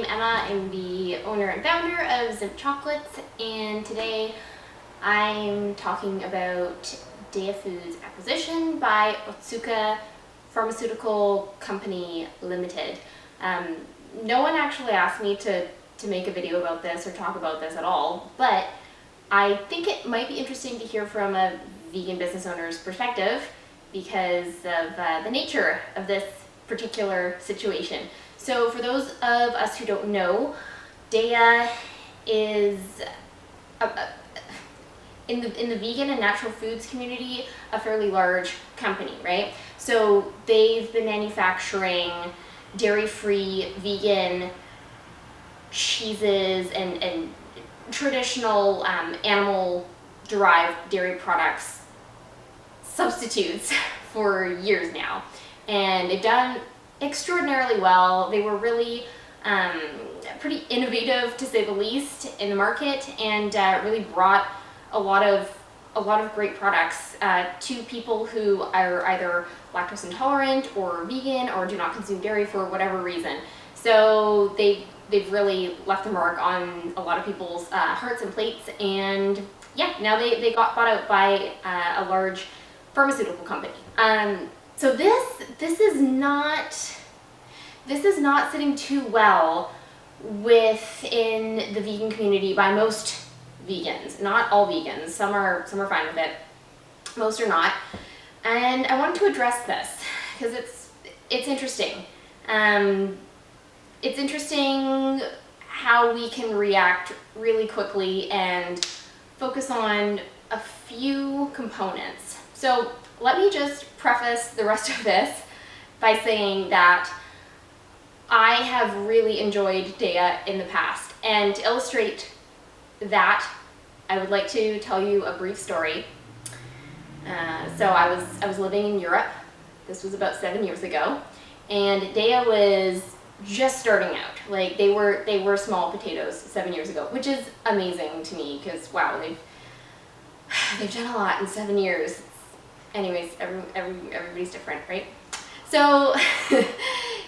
Emma. I'm the owner and founder of Zimt Chocolates, and today I'm talking about Daiya Foods' acquisition by Otsuka Pharmaceutical Company Limited. No one actually asked me to make a video about this or talk about this at all, but I think it might be interesting to hear from a vegan business owner's perspective because of the nature of this particular situation. So for those of us who don't know, Daiya is in the vegan and natural foods community a fairly large company, right? So they've been manufacturing dairy-free vegan cheeses and traditional animal-derived dairy products substitutes for years now, and they've done extraordinarily well. They were really pretty innovative, to say the least, in the market, and really brought a lot of great products to people who are either lactose intolerant or vegan or do not consume dairy for whatever reason. So they've really left a mark on a lot of people's hearts and plates, and yeah, now they got bought out by a large pharmaceutical company. So this is not sitting too well within the vegan community by most vegans. Not all vegans. Some are fine with it. Most are not. And I wanted to address this because it's interesting. It's interesting how we can react really quickly and focus on a few components. So let me just preface the rest of this by saying that I have really enjoyed Daiya in the past, and to illustrate that, I would like to tell you a brief story. So I was living in Europe. This was about 7 years ago, and Daiya was just starting out. Like they were small potatoes 7 years ago, which is amazing to me because wow, they've done a lot in 7 years. Anyways, everybody's different, right? So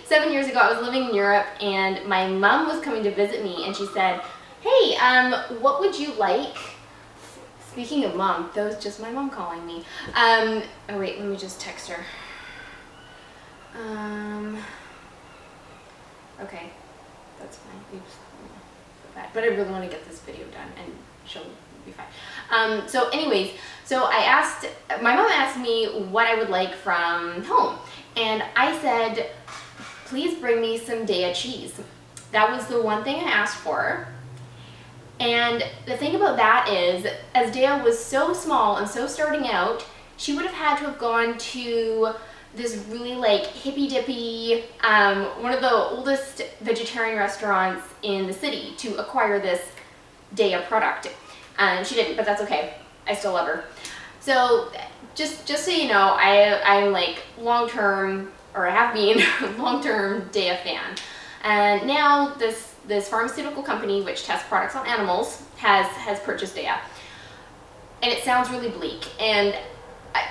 7 years ago, I was living in Europe, and my mom was coming to visit me, and she said, "Hey, what would you like?" Speaking of mom, that was just my mom calling me. Oh wait, let me just text her. Okay, that's fine. Oops, but I really want to get this video done, and she'll be fine. So anyways, my mom asked me what I would like from home, and I said, please bring me some Daiya cheese. That was the one thing I asked for. And the thing about that is, as Daiya was so small and so starting out, she would have had to have gone to this really like hippy-dippy, one of the oldest vegetarian restaurants in the city to acquire this Daiya product. And she didn't, but that's okay. I still love her. So just so you know, I'm like long-term, or I have been long-term Daiya fan. And now this pharmaceutical company, which tests products on animals, has purchased Daiya. And it sounds really bleak. And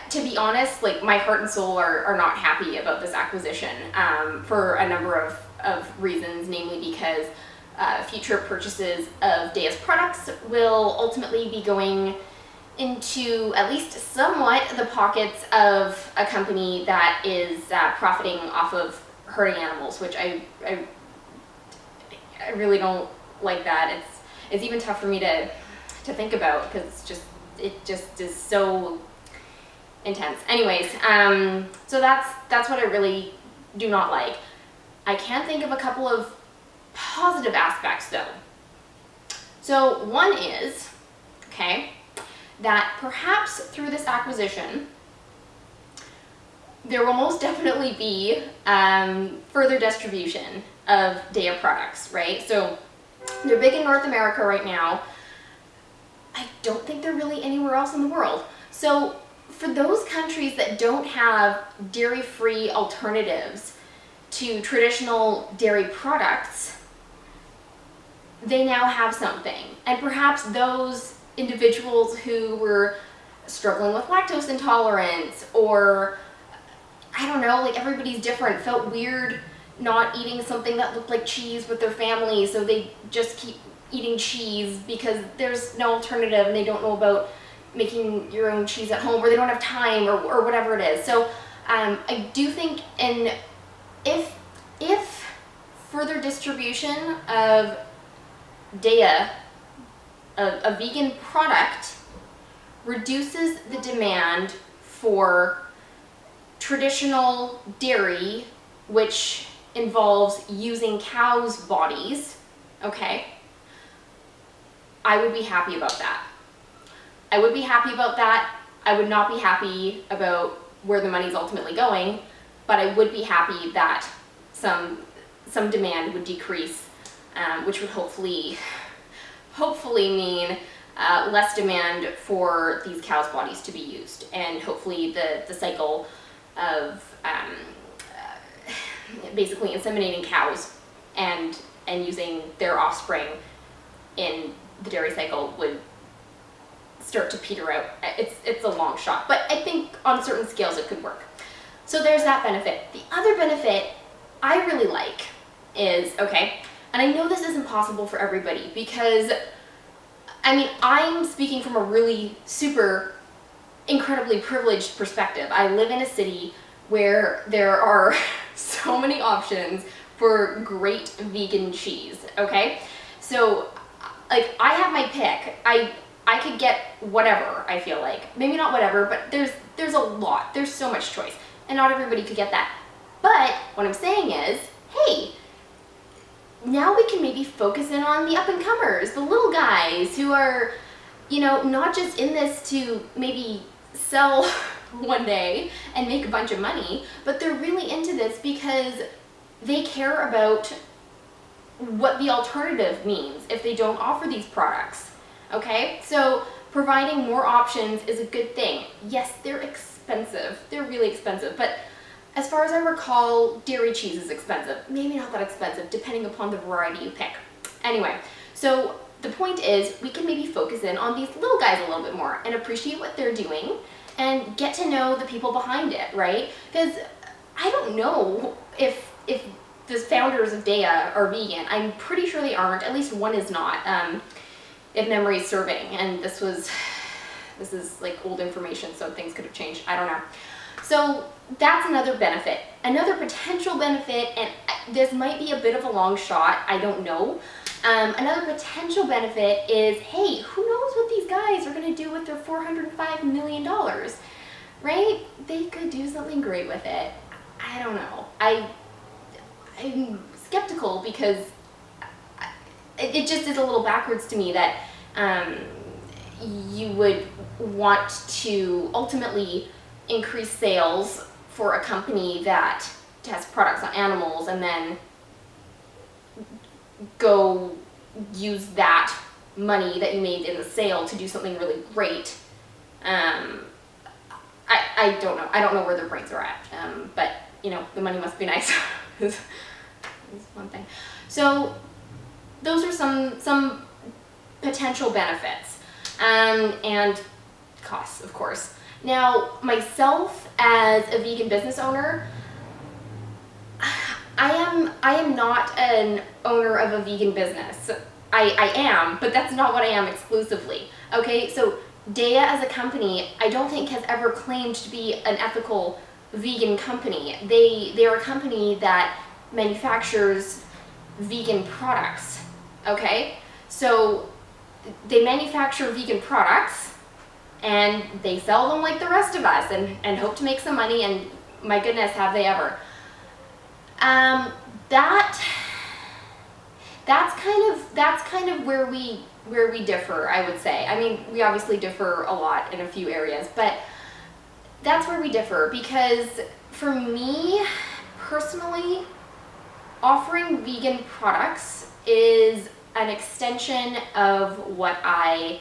to be honest, like my heart and soul are not happy about this acquisition for a number of reasons, namely because future purchases of Daiya's products will ultimately be going into at least somewhat the pockets of a company that is profiting off of hurting animals, which I really don't like that. It's even tough for me to think about because it just is so intense. Anyways, so that's what I really do not like. I can think of a couple of positive aspects though. So one is, okay, that perhaps through this acquisition, there will most definitely be further distribution of Daiya products, right? So they're big in North America right now. I don't think they're really anywhere else in the world. So for those countries that don't have dairy-free alternatives to traditional dairy products, they now have something. And perhaps those individuals who were struggling with lactose intolerance, or I don't know, like everybody's different, felt weird not eating something that looked like cheese with their family, so they just keep eating cheese because there's no alternative and they don't know about making your own cheese at home, or they don't have time, or whatever it is. So I do think, and if further distribution of Daiya, a vegan product, reduces the demand for traditional dairy, which involves using cows' bodies, okay, I would be happy about that. I would be happy about that. I would not be happy about where the money's ultimately going, but I would be happy that some demand would decrease, which would hopefully mean less demand for these cows' bodies to be used, and hopefully the cycle of basically inseminating cows and using their offspring in the dairy cycle would start to peter out. It's a long shot, but I think on certain scales it could work. So there's that benefit. The other benefit I really like is, okay, and I know this isn't possible for everybody, because I mean, I'm speaking from a really super incredibly privileged perspective. I live in a city where there are so many options for great vegan cheese, okay? So like, I have my pick. I could get whatever, I feel like. Maybe not whatever, but there's a lot. There's so much choice, and not everybody could get that. But what I'm saying is, hey, now we can maybe focus in on the up-and-comers, the little guys who are, you know, not just in this to maybe sell one day and make a bunch of money, but they're really into this because they care about what the alternative means if they don't offer these products, okay? So providing more options is a good thing. Yes, they're expensive. They're really expensive, but as far as I recall, dairy cheese is expensive. Maybe not that expensive, depending upon the variety you pick. Anyway, so the point is, we can maybe focus in on these little guys a little bit more and appreciate what they're doing and get to know the people behind it, right? Because I don't know if the founders of Daiya are vegan. I'm pretty sure they aren't. At least one is not, if memory is serving. And this is like old information, so things could have changed. I don't know. So that's another benefit. Another potential benefit, and this might be a bit of a long shot, I don't know. Another potential benefit is, hey, who knows what these guys are going to do with their $405 million, right? They could do something great with it. I don't know. I'm skeptical because it just is a little backwards to me that you would want to ultimately increase sales for a company that has products on animals and then go use that money that you made in the sale to do something really great. I don't know. I don't know where their brains are at. But, you know, the money must be nice. is one thing. So those are some potential benefits, and costs, of course. Now, myself as a vegan business owner, I am not an owner of a vegan business. I am, but that's not what I am exclusively. Okay, so Daiya as a company, I don't think has ever claimed to be an ethical vegan company. They are a company that manufactures vegan products. Okay, so they manufacture vegan products and they sell them like the rest of us and hope to make some money, and my goodness, have they ever. That's kind of where we differ, I would say. I mean, we obviously differ a lot in a few areas, but that's where we differ, because for me personally, offering vegan products is an extension of what I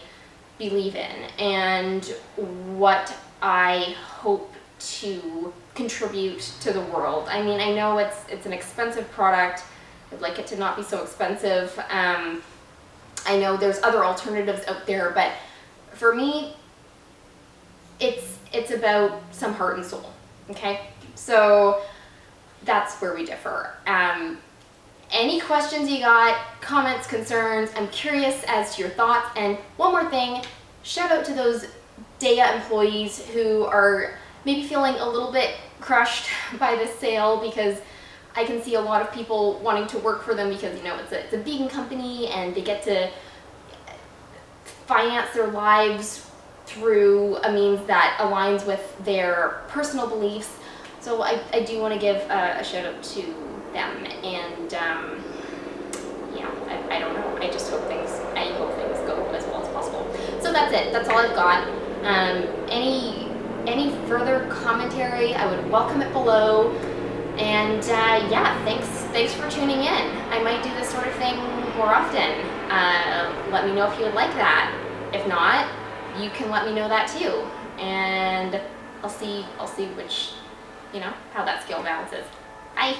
believe in and what I hope to contribute to the world. I mean, I know it's an expensive product. I'd like it to not be so expensive. I know there's other alternatives out there, but for me, it's about some heart and soul. Okay, so that's where we differ. Any questions you got, comments, concerns, I'm curious as to your thoughts. And one more thing, shout out to those Daiya employees who are maybe feeling a little bit crushed by this sale, because I can see a lot of people wanting to work for them because, you know, it's a vegan company and they get to finance their lives through a means that aligns with their personal beliefs. So I do want to give a shout out to them, and yeah, I don't know. I just hope things go as well as possible. So that's it. That's all I've got. Any further commentary, I would welcome it below. And yeah, thanks for tuning in. I might do this sort of thing more often. Let me know if you would like that. If not, you can let me know that too, and I'll see which, you know, how that scale balances. Bye.